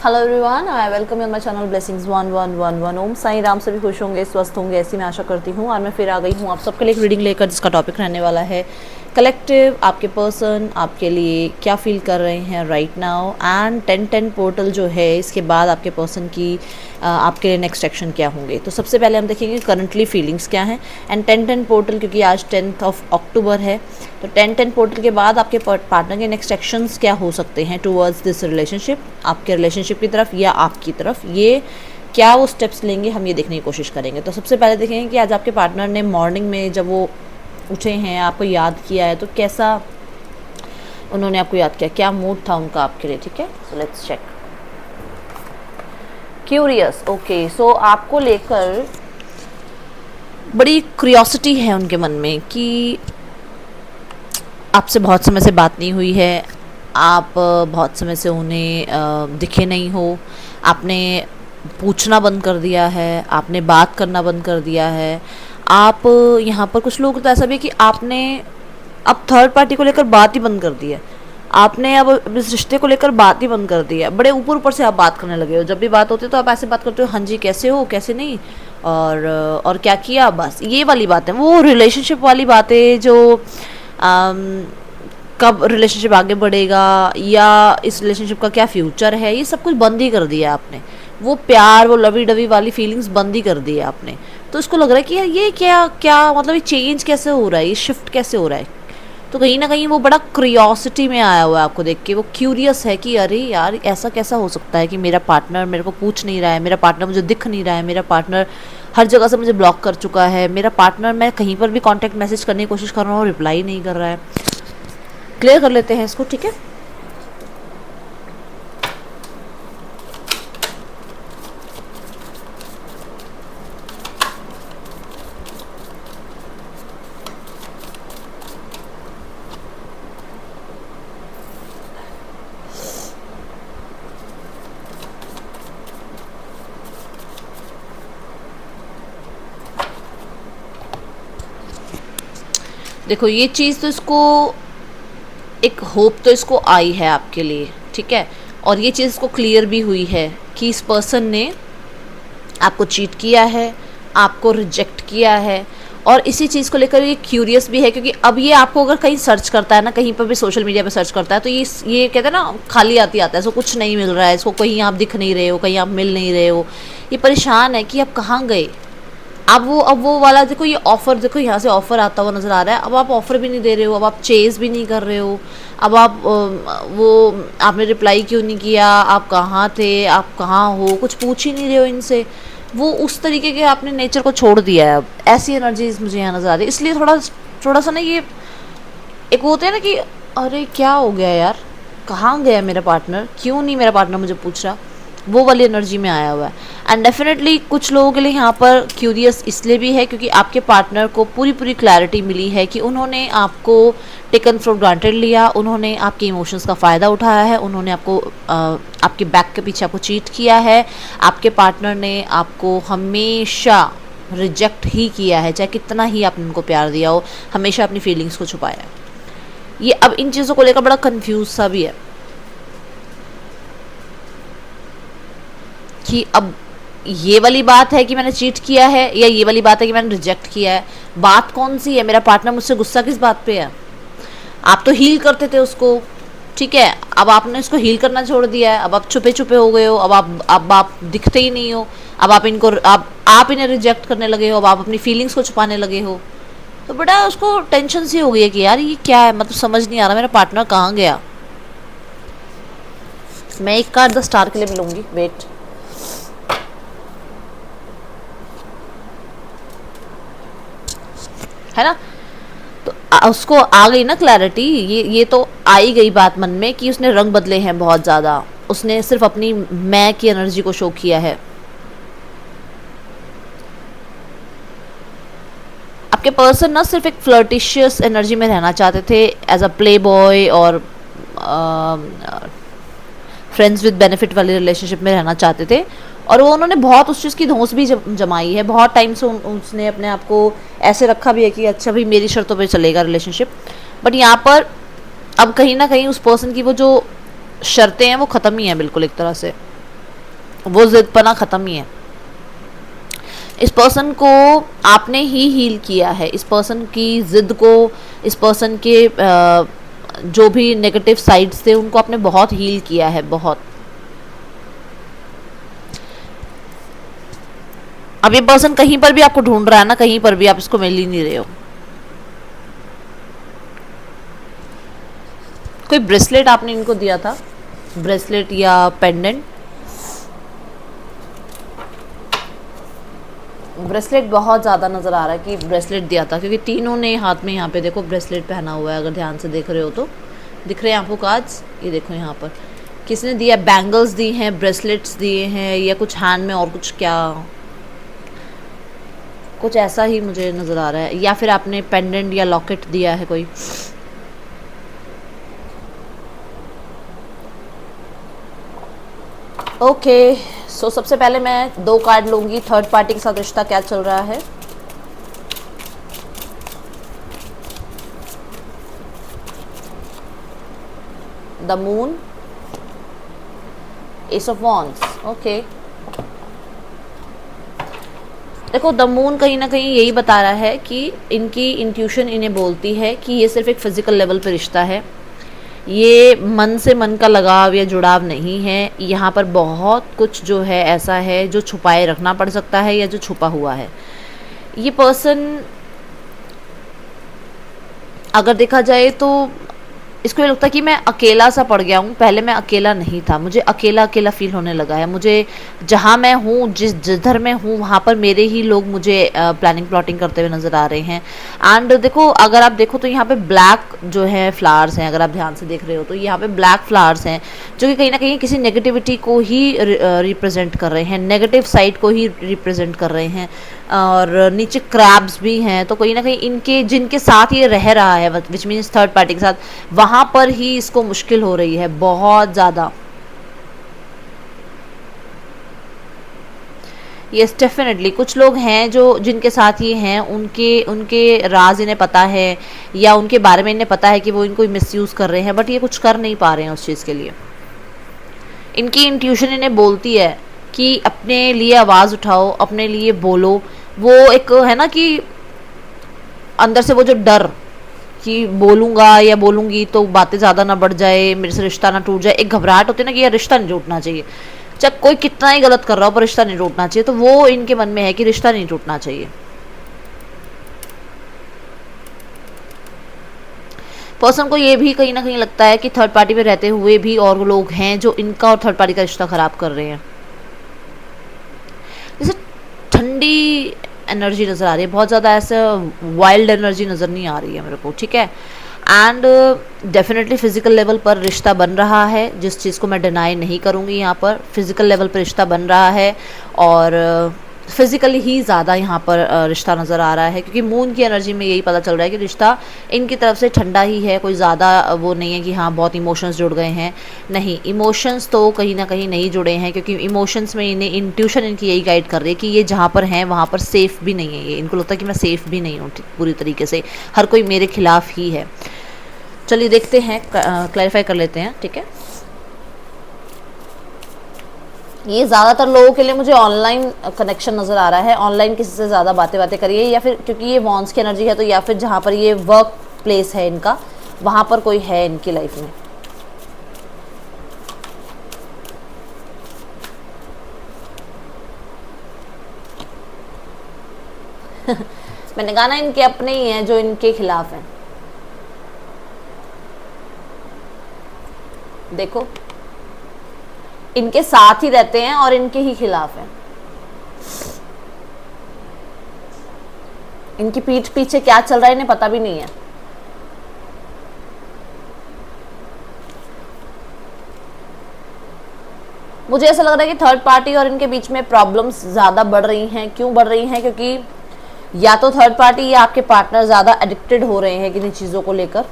Hello everyone, I welcome you my channel blessings 1111। Om Sai Ram सभी खुश होंगे, स्वस्थ होंगे, ऐसी मैं आशा करती हूँ। और मैं फिर आ गई हूँ आप सबके लिए एक रीडिंग लेकर, जिसका टॉपिक रहने वाला है कलेक्टिव। आपके पर्सन आपके लिए क्या फील कर रहे हैं राइट नाउ, एंड 10-10 पोर्टल जो है, इसके बाद आपके पर्सन की आपके लिए नेक्स्ट एक्शन क्या होंगे। तो सबसे पहले हम देखेंगे करंटली फीलिंग्स क्या हैं, एंड 10-10 पोर्टल, क्योंकि आज 10th ऑफ अक्टूबर है, तो 10-10 पोर्टल के बाद आपके पार्टनर के नेक्स्ट एक्शंस क्या हो सकते हैं टूवर्ड्स दिस रिलेशनशिप, आपके रिलेशनशिप की तरफ या आपकी तरफ। ये क्या वो स्टेप्स लेंगे, हम ये देखने की कोशिश करेंगे। तो सबसे पहले देखेंगे कि आज आपके पार्टनर ने मॉर्निंग में जब वो उठे हैं, आपको याद किया है, तो कैसा उन्होंने आपको याद किया, क्या मूड था उनका आपके लिए। ठीक है, so let's check. Curious, okay, so आपको लेकर बड़ी क्यूरियोसिटी है उनके मन में कि आपसे बहुत समय से बात नहीं हुई है, आप बहुत समय से उन्हें दिखे नहीं हो, आपने पूछना बंद कर दिया है, आपने बात करना बंद कर दिया है। आप यहाँ पर कुछ लोग तो ऐसा भी है कि आपने अब थर्ड पार्टी को लेकर बात ही बंद कर दी है, आपने अब इस रिश्ते को लेकर बात ही बंद कर दी है। बड़े ऊपर ऊपर से आप बात करने लगे हो, जब भी बात होती है तो आप ऐसे बात करते हो, हाँ जी कैसे हो, कैसे नहीं, और क्या किया, बस ये वाली बातें, वो रिलेशनशिप वाली बातें जो कब रिलेशनशिप आगे बढ़ेगा या इस रिलेशनशिप का क्या फ्यूचर है, ये सब कुछ बंद ही कर दिया आपने। वो प्यार, वो लवी डवी वाली फीलिंग्स बंद ही कर दी है आपने। तो इसको लग रहा है कि यार ये क्या क्या मतलब, ये चेंज कैसे हो रहा है, ये शिफ्ट कैसे हो रहा है। तो कहीं ना कहीं वो बड़ा क्यूरियोसिटी में आया हुआ है आपको देख के, वो क्यूरियस है कि अरे यार ऐसा कैसा हो सकता है कि मेरा पार्टनर मेरे को पूछ नहीं रहा है, मेरा पार्टनर मुझे दिख नहीं रहा है, मेरा पार्टनर हर जगह से मुझे ब्लॉक कर चुका है, मेरा पार्टनर मैं कहीं पर भी कांटेक्ट मैसेज करने की कोशिश कर रहा हूँ, रिप्लाई नहीं कर रहा है। क्लियर कर लेते हैं इसको, ठीक है। देखो ये चीज़ तो इसको एक होप तो इसको आई है आपके लिए, ठीक है। और ये चीज़ इसको क्लियर भी हुई है कि इस पर्सन ने आपको चीट किया है, आपको रिजेक्ट किया है, और इसी चीज़ को लेकर ये क्यूरियस भी है, क्योंकि अब ये आपको अगर कहीं सर्च करता है ना, कहीं पर भी सोशल मीडिया पे सर्च करता है, तो ये कहते हैं ना खाली आती आता है, इसको कुछ नहीं मिल रहा है, इसको कहीं आप दिख नहीं रहे हो, कहीं आप मिल नहीं रहे हो, ये परेशान है कि आप कहाँ गए। अब वो वाला देखो, ये ऑफ़र देखो, यहाँ से ऑफ़र आता हुआ नज़र आ रहा है। अब आप ऑफ़र भी नहीं दे रहे हो, अब आप चेज़ भी नहीं कर रहे हो, अब आप वो आपने रिप्लाई क्यों नहीं किया, आप कहाँ थे, आप कहाँ हो, कुछ पूछ ही नहीं रहे हो इनसे। वो उस तरीके के आपने नेचर को छोड़ दिया है। अब ऐसी एनर्जीज मुझे यहाँ नज़र आ रही है, इसलिए थोड़ा थोड़ा सा ना ये एक वो होता है ना कि अरे क्या हो गया यार, कहाँ गया मेरा पार्टनर, क्यों नहीं मेरा पार्टनर मुझे पूछ रहा, वो वाली एनर्जी में आया हुआ है। एंड डेफिनेटली कुछ लोगों के लिए यहाँ पर क्यूरियस इसलिए भी है क्योंकि आपके पार्टनर को पूरी पूरी क्लैरिटी मिली है कि उन्होंने आपको टेकन फॉर ग्रांटेड लिया, उन्होंने आपके इमोशंस का फ़ायदा उठाया है, उन्होंने आपको आपके बैक के पीछे आपको चीट किया है। आपके पार्टनर ने आपको हमेशा रिजेक्ट ही किया है, चाहे कितना ही आपने उनको प्यार दिया हो, हमेशा अपनी फीलिंग्स को छुपाया है। ये अब इन चीज़ों को लेकर बड़ा कंफ्यूज सा भी है कि अब ये वाली बात है कि मैंने चीट किया है या ये वाली बात है कि मैंने रिजेक्ट किया है। बात कौन सी है, मेरा पार्टनर मुझसे गुस्सा किस बात पे है। आप तो हील करते थे उसको, ठीक है, अब आपने इसको हील करना छोड़ दिया है, अब आप छुपे छुपे हो गए हो, अब आप दिखते ही नहीं हो, अब आप इन्हें रिजेक्ट करने लगे हो, अब आप अपनी फीलिंग्स को छुपाने लगे हो। तो बड़ा उसको टेंशन सी हो गई है कि यार ये क्या है, मतलब समझ नहीं आ रहा मेरा पार्टनर कहाँ गया। मैं एक कार्ड द स्टार के लिए भी लूँगी, वेट। है ना, तो उसको आ गई ना क्लैरिटी, ये तो आ ही गई बात मन में कि उसने रंग बदले हैं बहुत ज़्यादा, उसने सिर्फ अपनी मैं की एनर्जी को शो किया है। आपके पर्सन ना सिर्फ एक फ्लर्टिशियस एनर्जी में रहना चाहते थे, एज अ प्ले बॉय और फ्रेंड्स विद बेनिफिट वाली रिलेशनशिप में रहना चाहते थे, और वो उन्होंने बहुत उस चीज़ की धौंस भी जमाई है। बहुत टाइम से उसने अपने आप को ऐसे रखा भी है कि अच्छा भाई मेरी शर्तों पे चलेगा रिलेशनशिप। बट यहाँ पर अब कहीं ना कहीं उस पर्सन की वो जो शर्तें हैं वो ख़त्म ही हैं बिल्कुल एक तरह से। वो जिदपना ख़त्म ही है। इस पर्सन को आपने ही हील किया है, इस पर्सन की ज़िद को, इस पर्सन के जो भी नेगेटिव साइड्स थे उनको आपने बहुत हील किया है, बहुत। अब ये पर्सन कहीं पर भी आपको ढूंढ रहा है ना, कहीं पर भी आप इसको मिल ही नहीं रहे हो। कोई ब्रेसलेट आपने इनको दिया था, ब्रेसलेट या पेंडेंट। ब्रेसलेट बहुत ज़्यादा नज़र आ रहा है कि ब्रेसलेट दिया था, क्योंकि तीनों ने हाथ में यहाँ पे देखो ब्रेसलेट पहना हुआ है, अगर ध्यान से देख रहे हो तो दिख रहे हैं आपको कार्ड्स, ये देखो यहाँ पर किसने दिया, बैंगल्स दी हैं, ब्रेसलेट्स दिए हैं, या कुछ हैंड में और कुछ, क्या कुछ ऐसा ही मुझे नज़र आ रहा है, या फिर आपने पेंडेंट या लॉकेट दिया है कोई। ओके सो सबसे पहले मैं 2 कार्ड लूँगी, थर्ड पार्टी के साथ रिश्ता क्या चल रहा है। The moon, S of wands. Okay देखो द मून कहीं ना कहीं यही बता रहा है कि इनकी इंट्यूशन इन्हें बोलती है कि ये सिर्फ एक फिजिकल लेवल पर रिश्ता है, ये मन से मन का लगाव या जुड़ाव नहीं है। यहाँ पर बहुत कुछ जो है ऐसा है जो छुपाए रखना पड़ सकता है या जो छुपा हुआ है। ये पर्सन अगर देखा जाए तो इसको ये लगता है कि मैं अकेला सा पड़ गया हूँ, पहले मैं अकेला नहीं था, मुझे अकेला अकेला फील होने लगा है, मुझे जहाँ मैं हूँ, जिधर मैं हूँ वहाँ पर मेरे ही लोग मुझे प्लानिंग प्लॉटिंग करते हुए नज़र आ रहे हैं। एंड देखो अगर आप देखो तो यहाँ पे ब्लैक जो है फ्लावर्स हैं, अगर आप ध्यान से देख रहे हो तो यहाँ पे ब्लैक फ्लावर्स हैं जो कि कहीं ना कहीं किसी नेगेटिविटी को ही रिप्रेजेंट कर रहे हैं, नेगेटिव साइड को ही रिप्रेजेंट कर रहे हैं। और नीचे क्रैब्स भी हैं, तो कहीं ना कहीं इनके जिनके साथ ये रह रहा है, विच मीन्स थर्ड पार्टी के साथ, वहाँ पर ही इसको मुश्किल हो रही है बहुत ज़्यादा। यस डेफिनेटली कुछ लोग हैं जो जिनके साथ ये हैं, उनके राज इन्हें पता है या उनके बारे में इन्हें पता है कि वो इनको मिसयूज़ कर रहे हैं, बट ये कुछ कर नहीं पा रहे हैं उस चीज़ के लिए। इनकी इंट्यूशन इन्हें बोलती है कि अपने लिए आवाज़ उठाओ, अपने लिए बोलो। वो एक है ना कि अंदर से वो जो डर कि बोलूँगा या बोलूँगी तो बातें ज़्यादा ना बढ़ जाए, मेरे से रिश्ता ना टूट जाए, एक घबराहट होती है ना कि यार रिश्ता नहीं टूटना चाहिए, चाहे कोई कितना ही गलत कर रहा हो पर रिश्ता नहीं टूटना चाहिए, तो वो इनके मन में है कि रिश्ता नहीं टूटना चाहिए। पर्सन को ये भी कहीं ना कहीं लगता है कि थर्ड पार्टी में रहते हुए भी और लोग हैं जो इनका और थर्ड पार्टी का रिश्ता ख़राब कर रहे हैं। जैसे ठंडी एनर्जी नज़र आ रही है, बहुत ज़्यादा ऐसे वाइल्ड एनर्जी नज़र नहीं आ रही है मेरे को, ठीक है। एंड डेफिनेटली फिजिकल लेवल पर रिश्ता बन रहा है, जिस चीज़ को मैं डिनाई नहीं करूँगी, यहाँ पर फिजिकल लेवल पर रिश्ता बन रहा है और फिज़िकली ही ज़्यादा यहाँ पर रिश्ता नज़र आ रहा है, क्योंकि मून की एनर्जी में यही पता चल रहा है कि रिश्ता इनकी तरफ से ठंडा ही है, कोई ज़्यादा वो नहीं है कि हाँ बहुत इमोशंस जुड़ गए हैं, नहीं, इमोशंस तो कहीं ना कहीं नहीं जुड़े हैं, क्योंकि इमोशंस में इन्हें इंट्यूशन इनकी यही गाइड कर रही है कि ये जहाँ पर हैं वहाँ पर सेफ़ भी नहीं है, ये इनको लगता है कि मैं सेफ़ भी नहीं हूँ पूरी तरीके से, हर कोई मेरे खिलाफ ही है। चलिए देखते हैं, क्लैरिफाई कर लेते हैं, ठीक है। ये ज़्यादातर लोगों के लिए मुझे ऑनलाइन कनेक्शन नज़र आ रहा है, ऑनलाइन किसी से ज़्यादा बातें करिए, या फिर क्योंकि ये वॉन्स की एनर्जी है तो या फिर जहाँ पर ये वर्क प्लेस है इनका, वहाँ पर कोई है इनकी लाइफ में। मैंने कहा ना इनके अपने ही हैं जो इनके खिलाफ हैं, देखो इनके साथ ही रहते हैं और इनके ही खिलाफ हैं। इनकी पीठ पीछे क्या चल रहा है इन्हें पता भी नहीं है। मुझे ऐसा लग रहा है कि थर्ड पार्टी और इनके बीच में प्रॉब्लम्स ज़्यादा बढ़ रही हैं। क्यों बढ़ रही हैं? क्योंकि या तो थर्ड पार्टी या आपके पार्टनर ज़्यादा एडिक्टेड हो रहे हैं किन्हीं चीज़ों को लेकर,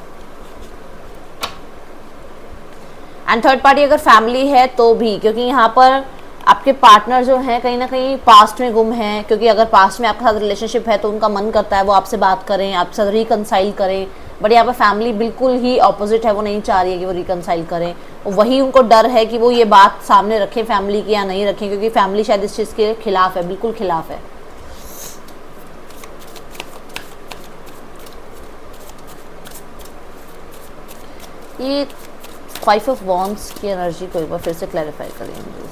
एंड थर्ड पार्टी अगर फैमिली है तो भी, क्योंकि यहाँ पर आपके पार्टनर जो हैं कहीं ना कहीं पास्ट में गुम हैं, क्योंकि अगर पास्ट में आपके साथ रिलेशनशिप है तो उनका मन करता है वो आपसे बात करें, आपके साथ रिकंसाइल करें, बट यहाँ पर फैमिली बिल्कुल ही ऑपोजिट है, वो नहीं चाह रही है कि वो रिकनसाइल करें। वही उनको डर है कि वो ये बात सामने रखें फैमिली की या नहीं रखें, क्योंकि फैमिली शायद इस चीज़ के खिलाफ है, बिल्कुल खिलाफ है। ये 5 ऑफ वॉन्ड्स की एनर्जी को एक बार फिर से क्लैरिफाई करेंगे।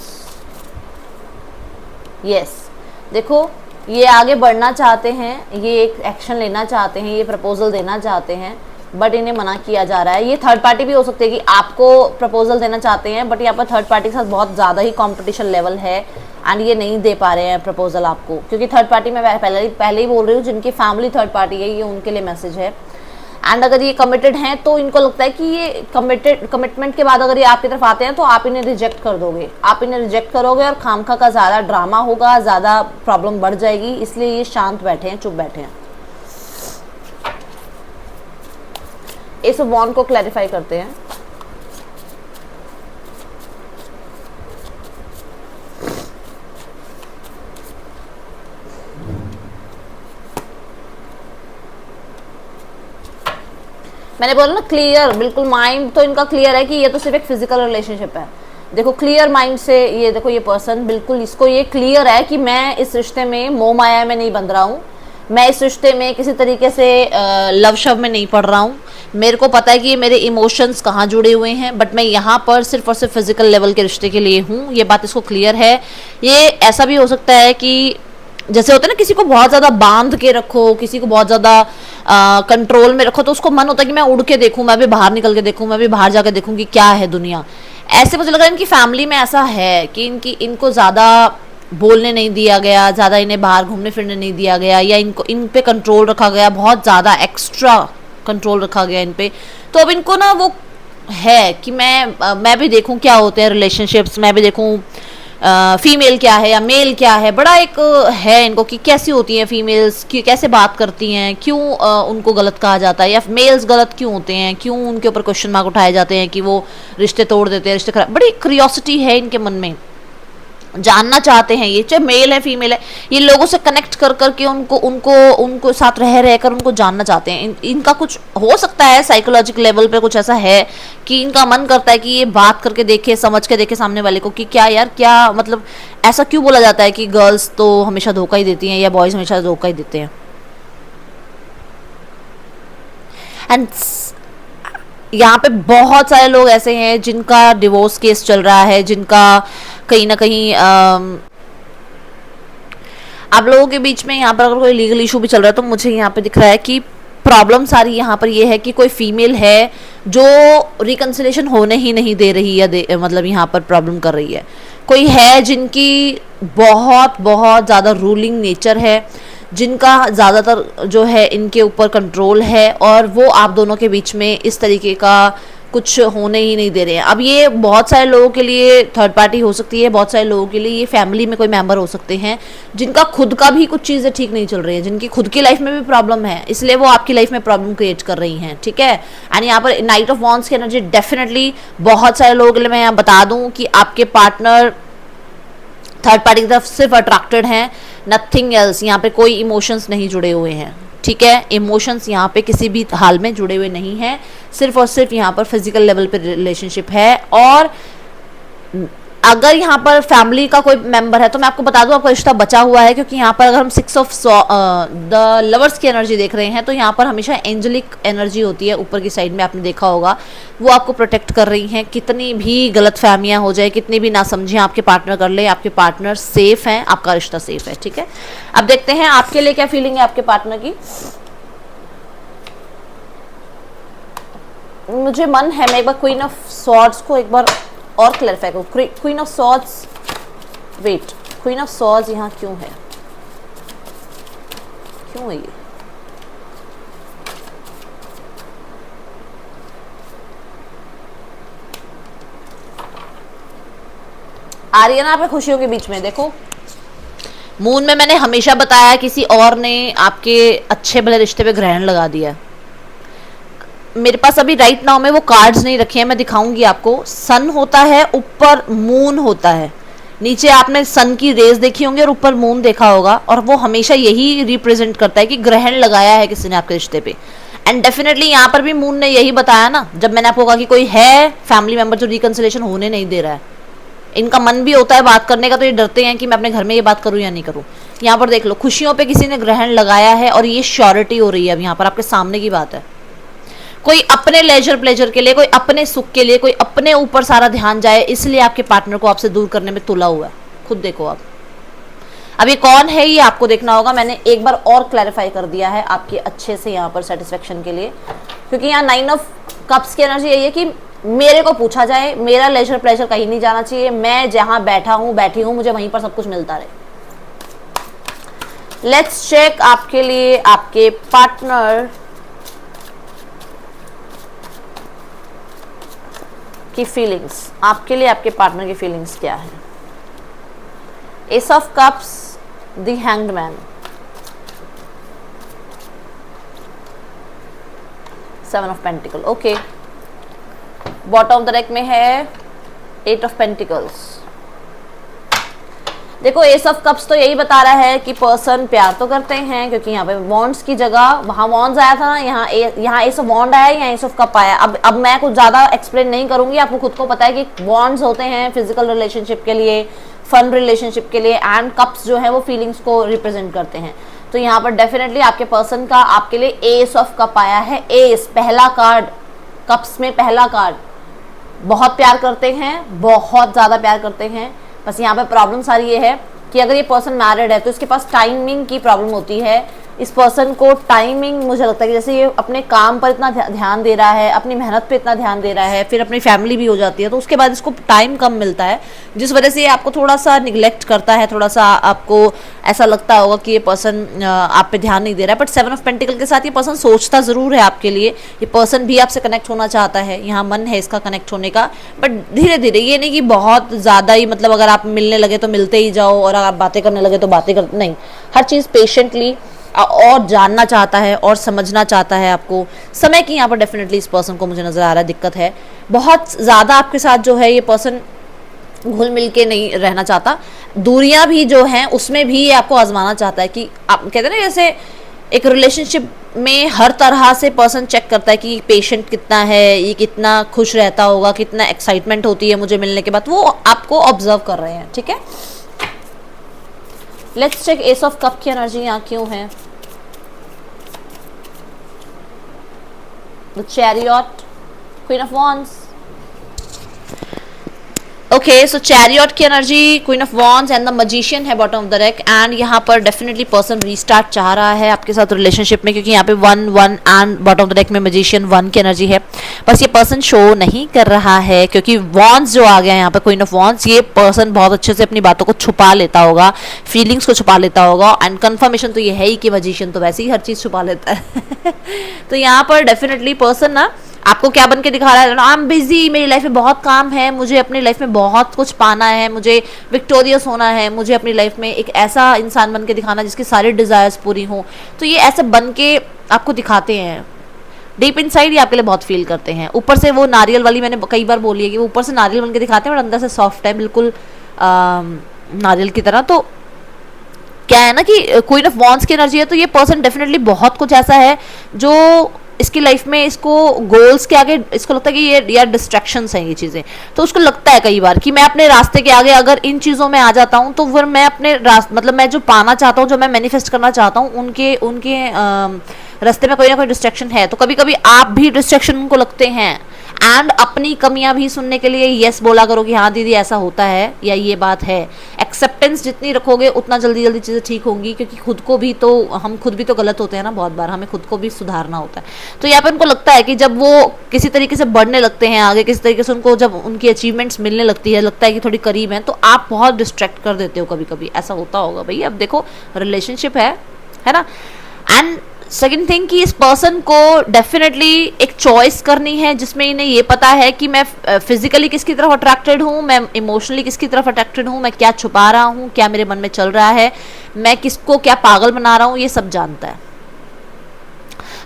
यस, देखो ये आगे बढ़ना चाहते हैं, ये एक एक्शन लेना चाहते हैं, ये प्रपोजल देना चाहते हैं, बट इन्हें मना किया जा रहा है। ये थर्ड पार्टी भी हो सकती है कि आपको प्रपोजल देना चाहते हैं, बट यहाँ पर थर्ड पार्टी के साथ बहुत ज़्यादा ही कंपटीशन लेवल है एंड ये नहीं दे पा रहे हैं प्रपोजल आपको, क्योंकि थर्ड पार्टी में पहले ही बोल रही हूँ, जिनकी फैमिली थर्ड पार्टी है, ये उनके लिए मैसेज है। एंड अगर ये कमिटेड हैं तो इनको लगता है कि ये कमिटमेंट के बाद अगर ये आपकी तरफ आते हैं तो आप इन्हें रिजेक्ट कर दोगे, आप इन्हें रिजेक्ट करोगे और खामखा का ज़्यादा ड्रामा होगा, ज़्यादा प्रॉब्लम बढ़ जाएगी, इसलिए ये शांत बैठे हैं, चुप बैठे हैं। इस वॉन्ड को क्लैरिफाई करते हैं। मैंने बोला ना क्लियर, बिल्कुल माइंड तो इनका क्लियर है कि ये तो सिर्फ एक फिजिकल रिलेशनशिप है। देखो क्लियर माइंड से ये देखो, ये पर्सन बिल्कुल इसको ये क्लियर है कि मैं इस रिश्ते में मोह माया में नहीं बंध रहा हूँ, मैं इस रिश्ते में किसी तरीके से लव शव में नहीं पड़ रहा हूँ। मेरे को पता है कि ये मेरे इमोशंस कहाँ जुड़े हुए हैं, बट मैं यहाँ पर सिर्फ और सिर्फ फिजिकल लेवल के रिश्ते के लिए हूँ। ये बात इसको क्लियर है। ये ऐसा भी हो सकता है कि जैसे होता है ना, किसी को बहुत ज़्यादा बांध के रखो, किसी को बहुत ज़्यादा कंट्रोल में रखो, तो उसको मन होता है कि मैं उड़ के देखूँ, मैं भी बाहर निकल के देखूँ, मैं भी बाहर जाकर देखूँ कि क्या है दुनिया। ऐसे मुझे लग रहा है इनकी फैमिली में ऐसा है कि इनको ज़्यादा बोलने नहीं दिया गया, ज़्यादा इन्हें बाहर घूमने फिरने नहीं दिया गया, या इन पे कंट्रोल रखा गया, बहुत ज़्यादा एक्स्ट्रा कंट्रोल रखा गया इन पे। तो अब इनको ना वो है कि मैं भी देखूं क्या होते हैं रिलेशनशिप्स, मैं भी देखूं फीमेल क्या है या मेल क्या है। बड़ा एक है इनको कि कैसी होती हैं फीमेल्स, कि कैसे बात करती हैं, क्यों उनको गलत कहा जाता है, या मेल्स गलत क्यों होते हैं, क्यों उनके ऊपर क्वेश्चन मार्क उठाए जाते हैं कि वो रिश्ते तोड़ देते हैं, रिश्ते खराब। बड़ी क्यूरियोसिटी है इनके मन में, जानना चाहते हैं ये, चाहे मेल है फीमेल है, ये लोगों से कनेक्ट कर करके उनको साथ रहकर उनको जानना चाहते हैं। इनका कुछ हो सकता है साइकोलॉजिकल लेवल पे कुछ ऐसा है कि इनका मन करता है कि ये बात करके देखे, समझ के देखे सामने वाले को कि क्या यार, क्या मतलब ऐसा क्यों बोला जाता है कि गर्ल्स तो हमेशा धोखा ही देती हैं या बॉयज हमेशा धोखा ही देते हैं। एंड यहाँ पे बहुत सारे लोग ऐसे हैं जिनका डिवोर्स केस चल रहा है, जिनका कहीं ना कहीं आप लोगों के बीच में यहाँ पर अगर कोई लीगल इशू भी चल रहा है, तो मुझे यहाँ पे दिख रहा है कि प्रॉब्लम सारी यहाँ पर ये है कि कोई फीमेल है जो रिकन्सिलेशन होने ही नहीं दे रही है, मतलब यहाँ पर प्रॉब्लम कर रही है। कोई है जिनकी बहुत बहुत ज़्यादा रूलिंग नेचर है, जिनका ज़्यादातर जो है इनके ऊपर कंट्रोल है, और वो आप दोनों के बीच में इस तरीके का कुछ होने ही नहीं दे रहे हैं। अब ये बहुत सारे लोगों के लिए थर्ड पार्टी हो सकती है, बहुत सारे लोगों के लिए ये फैमिली में कोई मेंबर हो सकते हैं जिनका खुद का भी कुछ चीज़ें ठीक नहीं चल रही हैं, जिनकी खुद की लाइफ में भी प्रॉब्लम है, इसलिए वो आपकी लाइफ में प्रॉब्लम क्रिएट कर रही हैं। ठीक है। एंड यहाँ पर नाइट ऑफ वॉन्ड्स की एनर्जी डेफिनेटली बहुत सारे लोगों के लिए, मैं यहाँ बता दूँ कि आपके पार्टनर थर्ड पार्टी की तरफ सिर्फ अट्रैक्टेड हैं, नथिंग एल्स। यहाँ पे कोई इमोशंस नहीं जुड़े हुए हैं। ठीक है, इमोशंस यहाँ पे किसी भी हाल में जुड़े हुए नहीं हैं, सिर्फ और सिर्फ यहाँ पर फिजिकल लेवल पे रिलेशनशिप है। और अगर यहाँ पर फैमिली का कोई मेंबर है तो मैं आपको बता दूं आपका रिश्ता बचा हुआ है, क्योंकि यहाँ पर अगर हम 6 ऑफ द लवर्स की एनर्जी देख रहे हैं तो यहाँ पर हमेशा एंजेलिक एनर्जी होती है ऊपर की साइड में, आपने देखा होगा। वो आपको प्रोटेक्ट कर रही हैं, कितनी भी गलत फहमियाँ हो जाए, कितनी भी नासमझियाँ आपके पार्टनर कर ले, आपके पार्टनर सेफ हैं, आपका रिश्ता सेफ है। ठीक है, अब देखते हैं आपके लिए क्या फीलिंग है आपके पार्टनर की। मुझे मन है मैं एक बार क्वीन ऑफ सॉर्ड्स को एक बार और क्लैरिफाई करूं। Queen of swords, wait, queen of swords यहाँ क्यों है, क्यों है ये? आ रही है ना आप खुशियों के बीच में। देखो मून में मैंने हमेशा बताया किसी और ने आपके अच्छे भले रिश्ते पे ग्रहण लगा दिया। मेरे पास अभी राइट नाउ में वो कार्ड्स नहीं रखे हैं, मैं दिखाऊंगी आपको। सन होता है, ऊपर मून होता है, नीचे आपने सन की रेज देखी होंगी और ऊपर मून देखा होगा, और वो हमेशा यही रिप्रेजेंट करता है कि ग्रहण लगाया है किसी ने आपके रिश्ते पे। एंड डेफिनेटली यहाँ पर भी मून ने यही बताया ना, जब मैंने आपको कहा कि कोई है फैमिली मेंबर जो रिकंसिलेशन होने नहीं दे रहा है, इनका मन भी होता है बात करने का, तो ये डरते हैं कि मैं अपने घर में ये बात करूं या नहीं करूं। यहाँ पर देख लो, खुशियों पे किसी ने ग्रहण लगाया है और ये श्योरिटी हो रही है अब यहाँ पर आपके सामने की बात है। कोई अपने लेजर प्लेजर के लिए, कोई अपने सुख के लिए, कोई अपने ऊपर सारा ध्यान जाए, इसलिए आपके पार्टनर को आपसे दूर करने में तुला हुआ है। खुद देखो आप। अब ये कौन है ये आपको देखना होगा। मैंने एक बार और क्लैरिफाई कर दिया है आपके अच्छे से यहाँ पर सेटिस्फेक्शन के लिए, क्योंकि यहाँ 9 ऑफ कप्स की एनर्जी यही है कि मेरे को पूछा जाए, मेरा लेजर प्लेजर कहीं नहीं जाना चाहिए, मैं जहां बैठा हूं बैठी हूं मुझे वहीं पर सब कुछ मिलता रहे। लेट्स चेक आपके लिए आपके पार्टनर की फीलिंग्स, आपके लिए आपके पार्टनर की फीलिंग्स क्या है। S of cups, the hanged man, 7 of pentacle, okay. Bottom of the deck में है 8 ऑफ पेंटिकल्स। देखो एस ऑफ कप्स तो यही बता रहा है कि पर्सन प्यार तो करते हैं, क्योंकि यहाँ पे वॉन्ड्स की जगह वहाँ वॉन्ड्स आया था ना, यहाँ एस ऑफ वॉन्ड आया, यहाँ एस ऑफ कप आया। अब मैं कुछ ज़्यादा एक्सप्लेन नहीं करूँगी, आपको खुद को पता है कि वॉन्ड्स होते हैं फिजिकल रिलेशनशिप के लिए, फन रिलेशनशिप के लिए, एंड कप्स जो है वो फीलिंग्स को रिप्रेजेंट करते हैं। तो यहाँ पर डेफिनेटली आपके पर्सन का आपके लिए एस ऑफ कप आया है। एस पहला कार्ड, कप्स में पहला कार्ड। बहुत प्यार करते हैं, बहुत ज़्यादा प्यार करते हैं। बस यहाँ पे प्रॉब्लम सारी ये है कि अगर ये पर्सन मैरिड है तो इसके पास टाइमिंग की प्रॉब्लम होती है। इस पर्सन को टाइमिंग, मुझे लगता है कि जैसे ये अपने काम पर इतना ध्यान दे रहा है, अपनी मेहनत पे इतना ध्यान दे रहा है, फिर अपनी फैमिली भी हो जाती है, तो उसके बाद इसको टाइम कम मिलता है, जिस वजह से ये आपको थोड़ा सा निगलेक्ट करता है, थोड़ा सा आपको ऐसा लगता होगा कि ये पर्सन आप पे ध्यान नहीं दे रहा है। बट 7 ऑफ पेंटिकल के साथ ये पर्सन सोचता ज़रूर है आपके लिए, ये पर्सन भी आपसे कनेक्ट होना चाहता है, यहाँ मन है इसका कनेक्ट होने का। बट धीरे धीरे, ये नहीं कि बहुत ज़्यादा ही, मतलब अगर आप मिलने लगे तो मिलते ही जाओ और अगर आप बातें करने लगे तो बातें कर, नहीं, हर चीज़ पेशेंटली और जानना चाहता है और समझना चाहता है आपको। समय की यहाँ पर डेफिनेटली इस पर्सन को मुझे नज़र आ रहा है दिक्कत है। बहुत ज़्यादा आपके साथ जो है ये पर्सन घुल मिल के नहीं रहना चाहता, दूरियां भी जो हैं उसमें भी ये आपको आजमाना चाहता है कि आप कहते हैं ना, जैसे एक रिलेशनशिप में हर तरह से पर्सन चेक करता है कि पेशेंट कितना है, ये कितना खुश रहता होगा, कितना एक्साइटमेंट होती है मुझे मिलने के बाद, वो आपको ऑब्जर्व कर रहे हैं। ठीक है, let's check ace of cup की एनर्जी यहाँ क्यों है। The chariot, queen of wands, okay. So chariot की energy, queen of wands and the magician है bottom of the deck. And यहाँ पर डेफिनेटली पर्सन रीस्टार्ट चाह रहा है आपके साथ रिलेशनशिप में, क्योंकि यहाँ पे 1 and bottom of the deck में मैजिशियन 1 की एनर्जी है। बस ये पर्सन शो नहीं कर रहा है, क्योंकि वॉन्ड्स जो आ गया है यहाँ पे, क्वीन ऑफ वॉन्ड्स, ये पर्सन बहुत अच्छे से अपनी बातों को छुपा लेता होगा, फीलिंग्स को छुपा लेता होगा। एंड कन्फर्मेशन तो ये है ही कि मैजिशियन तो वैसे ही हर चीज़ छुपा लेता है तो यहाँ पर डेफिनेटली पर्सन ना आपको क्या बन के दिखा रहा है, आई एम बिजी, मेरी लाइफ में बहुत काम है, मुझे अपनी लाइफ में बहुत कुछ पाना है, मुझे विक्टोरियस होना है, मुझे अपनी लाइफ में एक ऐसा इंसान बन के दिखाना जिसकी सारी डिज़ायर्स पूरी हों। तो ये ऐसे बन के आपको दिखाते हैं, डीप इनसाइड ये आपके लिए बहुत फील करते हैं। ऊपर से वो नारियल वाली मैंने कई बार बोली है कि वो ऊपर से नारियल बन के दिखाते हैं और अंदर से सॉफ्ट है, बिल्कुल नारियल की तरह। तो क्या है ना कि क्वीन ऑफ वॉन्ड्स की एनर्जी है, तो ये पर्सन डेफिनेटली बहुत कुछ ऐसा है जो इसकी लाइफ में, इसको गोल्स के आगे इसको लगता है कि ये यार डिस्ट्रैक्शंस हैं ये चीज़ें। तो उसको लगता है कई बार कि मैं अपने रास्ते के आगे अगर इन चीज़ों में आ जाता हूँ तो फिर मैं अपने मतलब मैं जो पाना चाहता हूँ, जो मैं मैनिफेस्ट करना चाहता हूँ, उनके रास्ते में कोई ना कोई डिस्ट्रैक्शन है। तो कभी कभी आप भी डिस्ट्रैक्शन उनको लगते हैं, एंड अपनी कमियां भी सुनने के लिए यस बोला करो कि हाँ दीदी ऐसा होता है या ये बात है। एक्सेप्टेंस जितनी रखोगे उतना जल्दी जल्दी चीज़ें ठीक होंगी, क्योंकि हम खुद भी तो गलत होते हैं ना, बहुत बार हमें खुद को भी सुधारना होता है। तो यहाँ पे उनको लगता है कि जब वो किसी तरीके से बढ़ने लगते हैं आगे, किसी तरीके से उनको जब उनकी अचीवमेंट्स मिलने लगती है, लगता है कि थोड़ी करीब है, तो आप बहुत डिस्ट्रैक्ट कर देते हो। कभी कभी ऐसा होता होगा भाई, अब देखो रिलेशनशिप है ना। एंड सेकेंड थिंग कि इस पर्सन को डेफिनेटली एक चॉइस करनी है जिसमें इन्हें ये पता है कि मैं फिजिकली किसकी तरफ अट्रैक्टेड हूँ, मैं इमोशनली किसकी तरफ अट्रैक्टेड हूँ, मैं क्या छुपा रहा हूँ, क्या मेरे मन में चल रहा है, मैं किसको क्या पागल बना रहा हूँ, ये सब जानता है।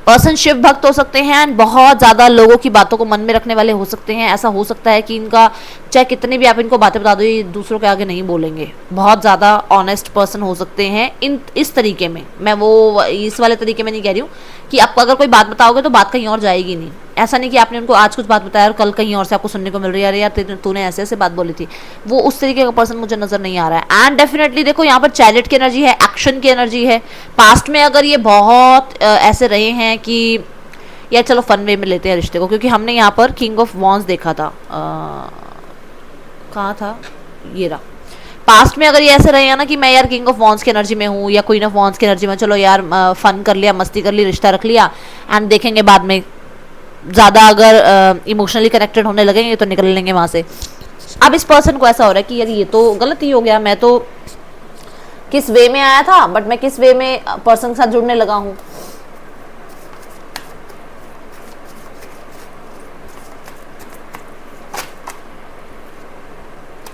पर्सन शिव भक्त हो सकते हैं एंड बहुत ज़्यादा लोगों की बातों को मन में रखने वाले हो सकते हैं। ऐसा हो सकता है कि इनका चाहे कितने भी आप इनको बातें बता दो, ये दूसरों के आगे नहीं बोलेंगे। बहुत ज़्यादा ऑनेस्ट पर्सन हो सकते हैं इस तरीके में, मैं वो इस वाले तरीके में नहीं कह रही हूँ कि आप अगर कोई बात बताओगे तो बात कहीं और जाएगी नहीं। ऐसा नहीं कि आपने उनको आज कुछ बात बताया और कल कहीं और से आपको सुनने को मिल रही है, अरे यार तूने ऐसे ऐसे बात बोली थी। वो उस तरीके का पर्सन मुझे नजर नहीं आ रहा है। एंड डेफिनेटली देखो यहाँ पर चैरियट की एनर्जी है, एक्शन की एनर्जी है। पास्ट में अगर ये बहुत ऐसे रहे हैं कि यार चलो फन वे में लेते हैं रिश्ते को, क्योंकि हमने यहाँ पर किंग ऑफ वॉन्स देखा था, कहाँ था, ये रहा। पास्ट में अगर ये ऐसे रहे हैं ना कि मैं यार किंग ऑफ वॉन्स की एनर्जी में हूँ या क्वीन ऑफ वॉन्स की एनर्जी में, चलो यार फन कर लिया, मस्ती कर ली, रिश्ता रख लिया, एंड देखेंगे बाद में ज़्यादा अगर इमोशनली कनेक्टेड होने लगेंगे तो निकल लेंगे वहाँ से। अब इस पर्सन को ऐसा हो रहा है कि यार ये तो गलत ही हो गया, मैं तो किस वे में आया था बट मैं किस वे में पर्सन के साथ जुड़ने लगा हूँ।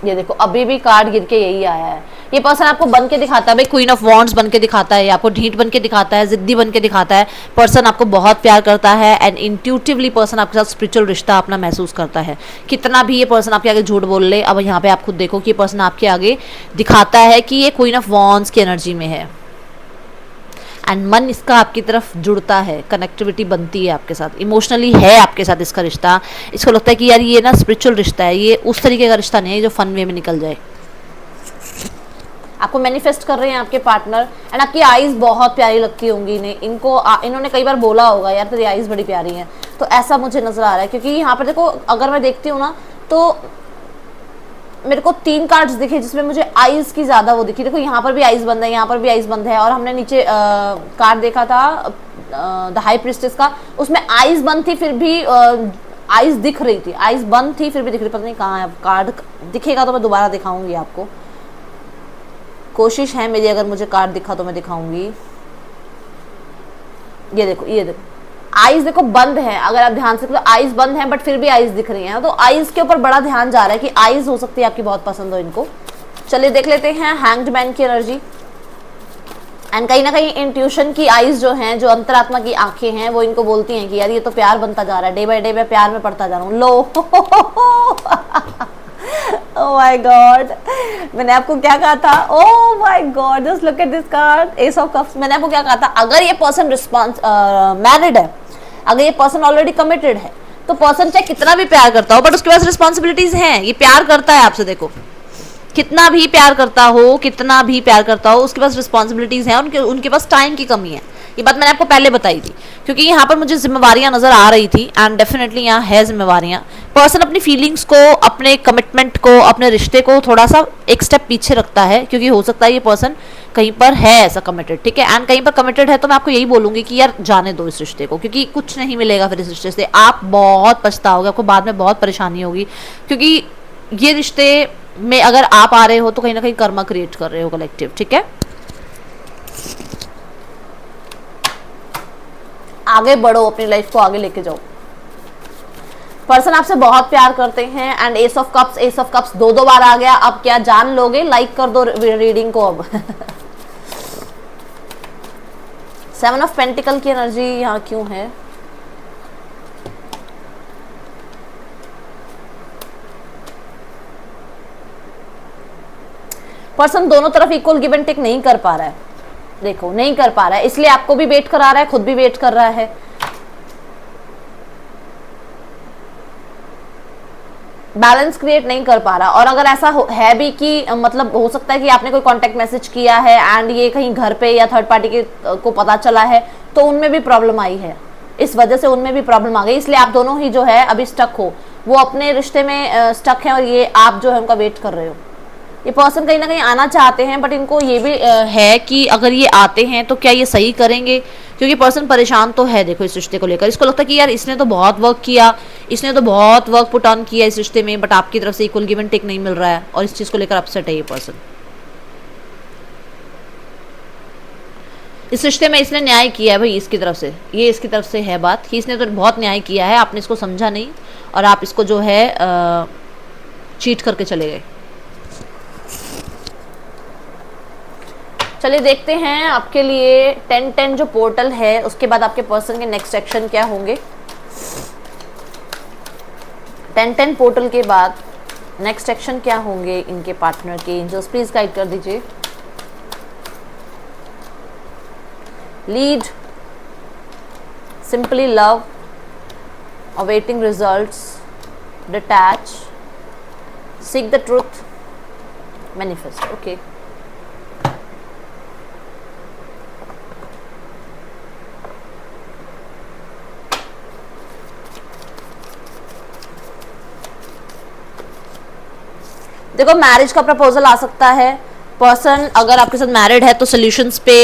ये देखो अभी भी कार्ड गिर के यही आया है। ये पर्सन आपको बन के दिखाता है भाई, क्वीन ऑफ वॉन्ड्स बन के दिखाता है, आपको ढीठ बन के दिखाता है, जिद्दी बन के दिखाता है। पर्सन आपको बहुत प्यार करता है एंड इंट्यूटिवली पर्सन आपके साथ स्पिरिचुअल रिश्ता अपना महसूस करता है। कितना भी ये पर्सन आपके आगे झूठ बोल ले, अब यहाँ पे आप खुद देखो कि ये पर्सन आपके आगे दिखाता है कि ये क्वीन ऑफ वॉन्ड्स की एनर्जी में है एंड मन इसका आपकी तरफ जुड़ता है, कनेक्टिविटी बनती है आपके साथ, इमोशनली है आपके साथ इसका रिश्ता। इसको लगता है कि यार ये ना स्पिरिचुअल रिश्ता है, ये उस तरीके का रिश्ता नहीं है जो फन वे में निकल जाए। आपको मैनिफेस्ट कर रहे हैं आपके पार्टनर एंड आपकी आईज बहुत प्यारी लगती होंगी इन्हें, इन्होंने कई बार बोला होगा यार तेरी आईज बड़ी प्यारी हैं, तो ऐसा मुझे नजर आ रहा है। क्योंकि यहाँ पर देखो अगर मैं देखती हूँ ना तो मेरे को 3 कार्ड्स दिखे जिसमें मुझे आईज की ज्यादा वो दिखी। देखो यहाँ पर भी आईज बंद है, यहाँ पर भी आईज बंद है, और हमने नीचे कार्ड देखा था द हाई प्रिस्टेस का, उसमें आईज बंद थी फिर भी आईज दिख रही थी, आईज बंद थी फिर भी दिख रही। पता नहीं कहाँ है कार्ड, दिखेगा तो मैं दोबारा दिखाऊंगी आपको, कोशिश है मेरी, अगर मुझे कार्ड दिखा तो मैं दिखाऊंगी। ये देखो, ये देखो आईज देखो बंद है, अगर आप ध्यान से तो आईज बंद है बट फिर भी आईज दिख रही हैं, तो आईज के ऊपर बड़ा ध्यान जा रहा है कि आईज हो सकती है आपकी बहुत पसंद हो इनको। चलिए देख लेते हैं हैंग्ड मैन की एनर्जी। एंड कहीं ना कहीं इंट्यूशन की आईज जो हैं, जो अंतरात्मा की आंखें हैं, वो इनको बोलती हैं कि यार ये तो प्यार बनता जा रहा है, डे बाय डे मैं प्यार में पड़ता जा रहा हूँ। लो ओह माय गॉड, मैंने आपको क्या कहा था, oh my God just look at this card, S of cups. मैंने आपको क्या कहा था, अगर ये पर्सन मैरिड है, अगर ये पर्सन ऑलरेडी कमिटेड है, तो पर्सन चाहे कितना भी प्यार करता हो बट उसके पास रिस्पॉन्सिबिलिटीज हैं। ये प्यार करता है आपसे, देखो कितना भी प्यार करता हो, कितना भी प्यार करता हो, उसके पास रिस्पॉन्सिबिलिटीज हैं, उनके पास टाइम की कमी है। ये बात मैंने आपको पहले बताई थी, क्योंकि यहाँ पर मुझे जिम्मेवारियां नजर आ रही थी एंड डेफिनेटली यहाँ है जिम्मेवारियां। पर्सन अपनी फीलिंग्स को, अपने कमिटमेंट को, अपने रिश्ते को थोड़ा सा एक स्टेप पीछे रखता है, क्योंकि हो सकता है ये पर्सन कहीं पर है ऐसा कमिटेड, ठीक है, एंड कहीं पर कमिटेड है तो मैं आपको यही बोलूंगी कि यार जाने दो इस रिश्ते को, क्योंकि कुछ नहीं मिलेगा फिर इस रिश्ते से, आप बहुत पछताओगे, आपको बाद में बहुत परेशानी होगी। क्योंकि ये रिश्ते में अगर आप आ रहे हो तो कहीं ना कहीं कर्मा क्रिएट कर रहे हो कलेक्टिव, ठीक है। आगे बढ़ो, अपनी लाइफ को आगे लेके जाओ। पर्सन आपसे बहुत प्यार करते हैं and S of cups, S of cups 2 बार आ गया। अब क्या जान लोगे, लाइक कर दो रीडिंग को अब। 7 ऑफ पेंटिकल की एनर्जी यहाँ क्यों है, पर्सन दोनों तरफ इक्वल गिव एंड टेक नहीं कर पा रहा है, देखो नहीं कर पा रहा है, इसलिए आपको भी वेट करा रहा है, खुद भी वेट कर रहा है। बैलेंस क्रिएट नहीं कर पा रहा। और अगर ऐसा है भी कि मतलब हो सकता है कि आपने कोई कांटेक्ट मैसेज किया है एंड ये कहीं घर पे या थर्ड पार्टी के को पता चला है, तो उनमें भी प्रॉब्लम आई है, इस वजह से उनमें भी प्रॉब्लम आ गई, इसलिए आप दोनों ही जो है अभी स्टक हो, वो अपने रिश्ते में स्टक है और ये आप जो है उनका वेट कर रहे हो। ये पर्सन कहीं ना कहीं आना चाहते हैं बट इनको ये भी है कि अगर ये आते हैं तो क्या ये सही करेंगे, क्योंकि पर्सन परेशान तो है देखो इस रिश्ते को लेकर। इसको लगता है कि यार इसने तो बहुत वर्क किया, इसने तो बहुत वर्क पुट ऑन किया इस रिश्ते में, बट आपकी तरफ से इक्वल गिव एंड टेक नहीं मिल रहा है और इस चीज़ को लेकर अपसेट है ये पर्सन। इस रिश्ते में इसने न्याय किया है भाई, इसकी तरफ से, ये इसकी तरफ से है बात कि इसने तो बहुत न्याय किया है, आपने इसको समझा नहीं और आप इसको जो है चीट करके चले गए। चलिए देखते हैं आपके लिए 10-10 जो पोर्टल है, उसके बाद आपके पर्सन के नेक्स्ट एक्शन क्या होंगे। 10-10 पोर्टल के बाद नेक्स्ट एक्शन क्या होंगे इनके पार्टनर के। एंजल्स प्लीज गाइड कर दीजिए। Lead Simply love, awaiting results, detach, seek the truth, manifest. Okay. देखो मैरिज का प्रपोजल आ सकता है। पर्सन अगर आपके साथ मैरिड है तो सोल्यूशंस पे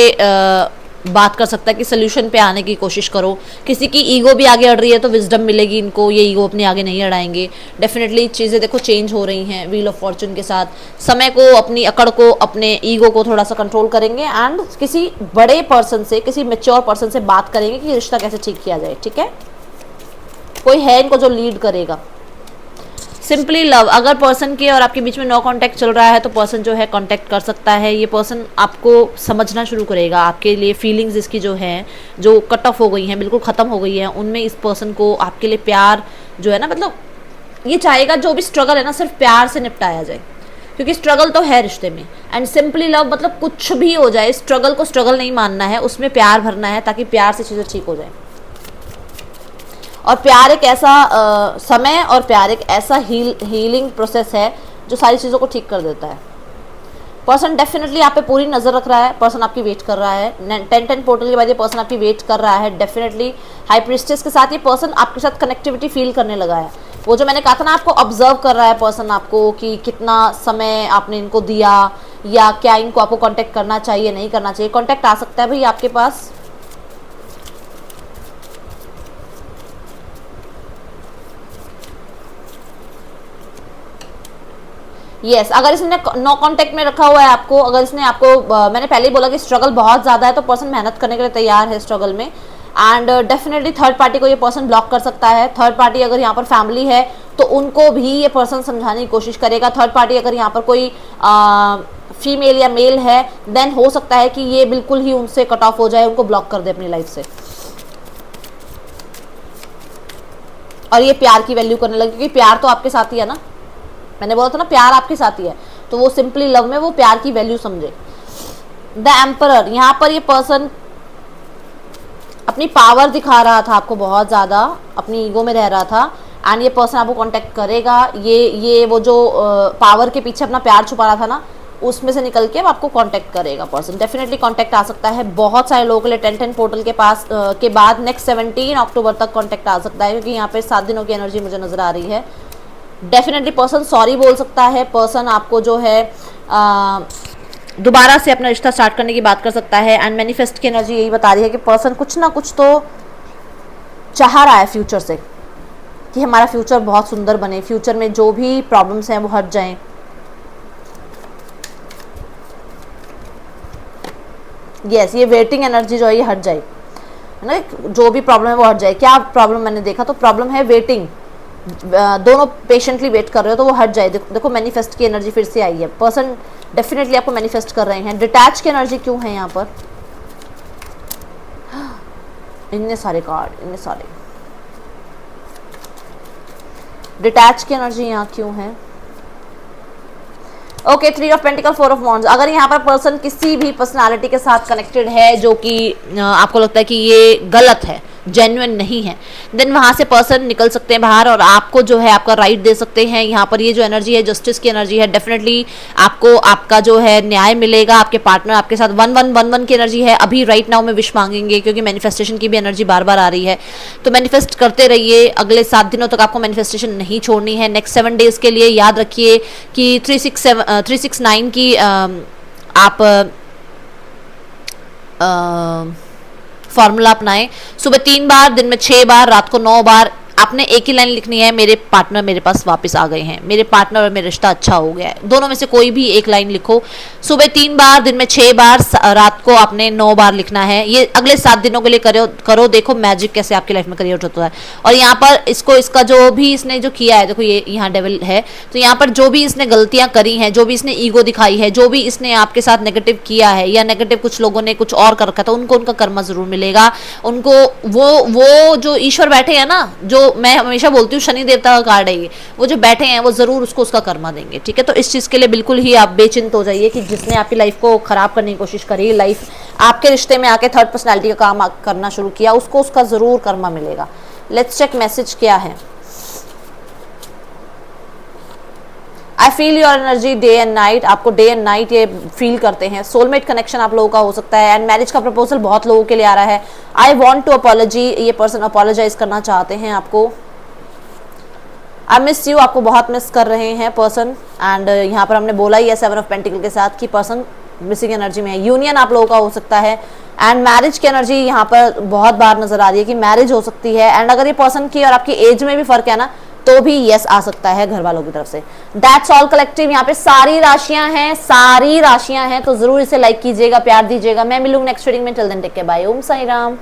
बात कर सकता है कि सोल्यूशन पे आने की कोशिश करो। किसी की ईगो भी आगे अड़ रही है तो विजडम मिलेगी इनको, ये ईगो अपने आगे नहीं अड़ाएंगे। डेफिनेटली चीज़ें देखो चेंज हो रही हैं व्हील ऑफ फॉर्चून के साथ। समय को, अपनी अकड़ को, अपने ईगो को थोड़ा सा कंट्रोल करेंगे एंड किसी बड़े पर्सन से, किसी मेच्योर पर्सन से बात करेंगे कि रिश्ता कैसे ठीक किया जाए। ठीक है, कोई है इनको जो लीड करेगा। सिंपली लव, अगर पर्सन के और आपके बीच में नो कांटेक्ट चल रहा है तो पर्सन जो है कांटेक्ट कर सकता है। ये पर्सन आपको समझना शुरू करेगा, आपके लिए फीलिंग्स इसकी जो है, जो कट ऑफ हो गई हैं, बिल्कुल ख़त्म हो गई हैं, उनमें इस पर्सन को आपके लिए प्यार जो है ना, मतलब ये चाहेगा जो भी स्ट्रगल है ना सिर्फ प्यार से निपटाया जाए, क्योंकि स्ट्रगल तो है रिश्ते में। एंड सिंपली लव मतलब कुछ भी हो जाए, स्ट्रगल को स्ट्रगल नहीं मानना है, उसमें प्यार भरना है ताकि प्यार से चीज़ें ठीक हो जाए। और प्यार एक ऐसा समय और प्यार एक ऐसा हीलिंग प्रोसेस है जो सारी चीज़ों को ठीक कर देता है। पर्सन डेफिनेटली आप पे पूरी नज़र रख रहा है, पर्सन आपकी वेट कर रहा है। 10-10 पोर्टल के बाद ये पर्सन आपकी वेट कर रहा है। डेफिनेटली हाई प्रीस्टेस के साथ ये पर्सन आपके साथ कनेक्टिविटी फील करने लगा है। वो जो मैंने कहा था ना, आपको ऑब्जर्व कर रहा है पर्सन आपको कि कितना समय आपने इनको दिया, या क्या इनको आपको कॉन्टैक्ट करना चाहिए, नहीं करना चाहिए। कॉन्टैक्ट आ सकता है भाई आपके पास। यस अगर इसने नो कांटेक्ट में रखा हुआ है आपको, अगर इसने आपको मैंने पहले ही बोला कि स्ट्रगल बहुत ज़्यादा है तो पर्सन मेहनत करने के लिए तैयार है स्ट्रगल में। एंड डेफिनेटली थर्ड पार्टी को ये पर्सन ब्लॉक कर सकता है। थर्ड पार्टी अगर यहाँ पर फैमिली है तो उनको भी ये पर्सन समझाने की कोशिश करेगा। थर्ड पार्टी अगर यहाँ पर कोई फीमेल या मेल है देन हो सकता है कि ये बिल्कुल ही उनसे कट ऑफ हो जाए, उनको ब्लॉक कर दे अपनी लाइफ से, और ये प्यार की वैल्यू करने लगे, क्योंकि प्यार तो आपके साथ ही है ना। मैंने बोला था ना प्यार आपके साथ ही है, तो वो सिंपली लव में वो प्यार की वैल्यू समझे। द एम्परर, यहाँ पर ये पर्सन अपनी पावर दिखा रहा था आपको, बहुत ज़्यादा अपनी ईगो में रह रहा था। एंड ये पर्सन आपको कांटेक्ट करेगा। ये वो जो पावर के पीछे अपना प्यार छुपा रहा था ना, उसमें से निकल के अब आपको कांटेक्ट करेगा पर्सन। डेफिनेटली कांटेक्ट आ सकता है बहुत सारे लोगों के लिए। 10-10 पोर्टल के पास के बाद नेक्स्ट 17 अक्टूबर तक कांटेक्ट आ सकता है, क्योंकि यहाँ पे 7 दिनों की एनर्जी मुझे नज़र आ रही है। डेफिनेटली पर्सन सॉरी बोल सकता है। पर्सन आपको जो है दोबारा से अपना रिश्ता स्टार्ट करने की बात कर सकता है। एंड मैनिफेस्ट की एनर्जी यही बता रही है कि पर्सन कुछ ना कुछ तो चाह रहा है फ्यूचर से, कि हमारा फ्यूचर बहुत सुंदर बने, फ्यूचर में जो भी प्रॉब्लम्स हैं वो हट जाएं। यस ये वेटिंग एनर्जी जो है ये हट जाए, है ना, जो भी प्रॉब्लम है वो हट जाए। क्या प्रॉब्लम मैंने देखा तो प्रॉब्लम है वेटिंग, दोनों पेशेंटली वेट कर रहे हो तो वो हट जाए। देखो मैनिफेस्ट की एनर्जी फिर से आई है। पर्सन डेफिनेटली आपको मैनिफेस्ट कर रहे हैं। डिटैच की एनर्जी क्यों है यहाँ पर? इतने सारे कार्ड, इतने सारे डिटैच की एनर्जी यहाँ क्यों है? Okay 3 of pentacle 4 of wands. अगर यहाँ पर पर्सन किसी भी पर्सनालिटी के साथ कनेक्टेड है जो कि आपको लगता है कि ये गलत है, जेन्युइन नहीं है, देन वहाँ से पर्सन निकल सकते हैं बाहर और आपको जो है आपका राइट दे सकते हैं। यहाँ पर ये जो एनर्जी है जस्टिस की एनर्जी है। डेफिनेटली आपको आपका जो है न्याय मिलेगा। आपके पार्टनर आपके साथ 1-1-1-1 की एनर्जी है। अभी राइट नाउ में विश मांगेंगे, क्योंकि मैनिफेस्टेशन की भी एनर्जी बार बार आ रही है। तो मैनिफेस्ट करते रहिए। अगले 7 दिनों तक आपको मैनिफेस्टेशन नहीं छोड़नी है। नेक्स्ट 7 डेज के लिए याद रखिए कि 369 की आप फॉर्मूला अपनाएं। सुबह 3 बार, दिन में 6 बार, रात को 9 बार। आपने एक ही लाइन लिखनी है, मेरे पार्टनर मेरे पास वापस आ गए हैं, मेरे पार्टनर और मेरा रिश्ता अच्छा हो गया है। दोनों में से कोई भी एक लाइन लिखो। सुबह 3 बार, दिन में 6 बार, रात को आपने 9 बार लिखना है। ये अगले 7 दिनों के लिए करो। देखो मैजिक कैसे आपकी लाइफ में क्रिएट होता है। और यहाँ पर इसका जो भी इसने जो किया है, देखो ये यहाँ डेविल है, तो यहाँ पर जो भी इसने गलतियाँ करी हैं, जो भी इसने ईगो दिखाई है, जो भी इसने आपके साथ नेगेटिव किया है, या नेगेटिव कुछ लोगों ने कुछ और कर रखा था, उनको उनका कर्मा जरूर मिलेगा। उनको वो जो ईश्वर बैठे हैं ना, जो मैं हमेशा बोलती हूँ शनि देवता का कार्ड है ये, वो जो बैठे हैं वो जरूर उसको उसका कर्मा देंगे, ठीक है। तो इस चीज के लिए बिल्कुल ही आप बेचिंत हो जाइए कि जिसने आपकी लाइफ को खराब करने की कोशिश करी, लाइफ आपके रिश्ते में आके थर्ड पर्सनैलिटी का काम करना शुरू किया, उसको उसका जरूर कर्मा मिलेगा। लेट्स चेक मैसेज क्या है। I feel your energy day and night, आपको डे एंड नाइट ये फील करते हैं। सोलमेट कनेक्शन आप लोगों का हो सकता है एंड मैरिज का प्रपोजल बहुत लोगों के लिए आ रहा है। आई वॉन्ट टू अपॉलॉजी, ये पर्सन अपॉलोजाइज करना चाहते हैं आपको। आई मिस यू, आपको बहुत मिस कर रहे हैं पर्सन। एंड यहाँ पर हमने बोला ही है 7 ऑफ पेंटिकल के साथ कि पर्सन मिसिंग एनर्जी में है। यूनियन आप लोगों का हो सकता है एंड मैरिज की एनर्जी यहाँ पर बहुत बार नजर आ रही है कि मैरिज हो सकती है। एंड अगर ये पर्सन की और आपकी एज में भी फर्क है ना, तो भी यस आ सकता है घर वालों की तरफ से। दैट्स ऑल कलेक्टिव, यहाँ पे सारी राशियां हैं, तो जरूर इसे लाइक कीजिएगा, प्यार दीजिएगा। मैं मिलूंगी नेक्स्ट रीडिंग में, till then take care, bye, Om Sai Ram.